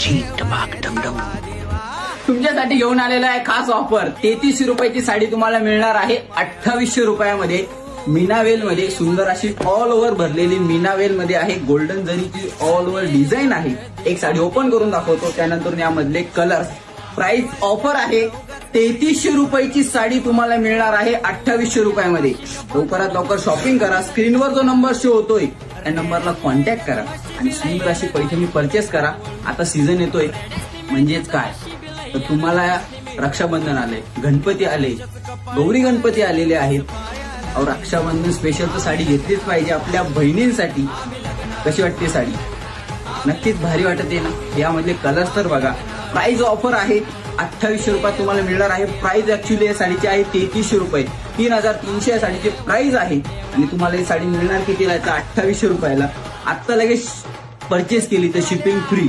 Jheet टमाक dumdum. तुमच्यासाठी घेऊन आलेला आहे खास ऑफर. 3300 रुपयाची साडी तुम्हाला मिळणार आहे 2800 रुपयामध्ये. मीनावेल मध्ये सुंदर अशी ऑल ओव्हर भरलेली मीनावेल मध्ये आहे. गोल्डन जरीची ऑल ओव्हर डिझाईन आहे. एक साडी ओपन करून दाखवतो, त्यानंतर यामधले कलर्स. प्राइस ऑफर आहे 3300 रुपयाची साडी तुम्हाला मिळणार आहे 2800 रुपयामध्ये. लवकरात लवकर शॉपिंग करा. स्क्रीनवर जो नंबर शो होतोय त्या नंबरला कॉन्टॅक्ट करा आणि सुंदर अशी पैठणी परचेस करा. आता सीझन येतोय म्हणजेच काय तर तुम्हाला रक्षाबंधन आले, गणपती आले, गौरी गणपती आलेले आहेत. अहो रक्षाबंधन स्पेशल तर साडी घेतलीच पाहिजे आपल्या बहिणींसाठी. कशी वाटते साडी? नक्कीच भारी वाटते ना. यामधले कलर्स तर बघा. प्राइस ऑफर आहे 2800 रुपयात तुम्हाला मिळणार आहे. प्राइस ऍक्च्युली या साडीची आहे 3300 रुपये. 3300 या साडीची प्राइस आहे आणि तुम्हाला ही साडी मिळणार कितीला? 2800 रुपयाला. आत्ता लगेच परचेस केली तर शिपिंग फ्री.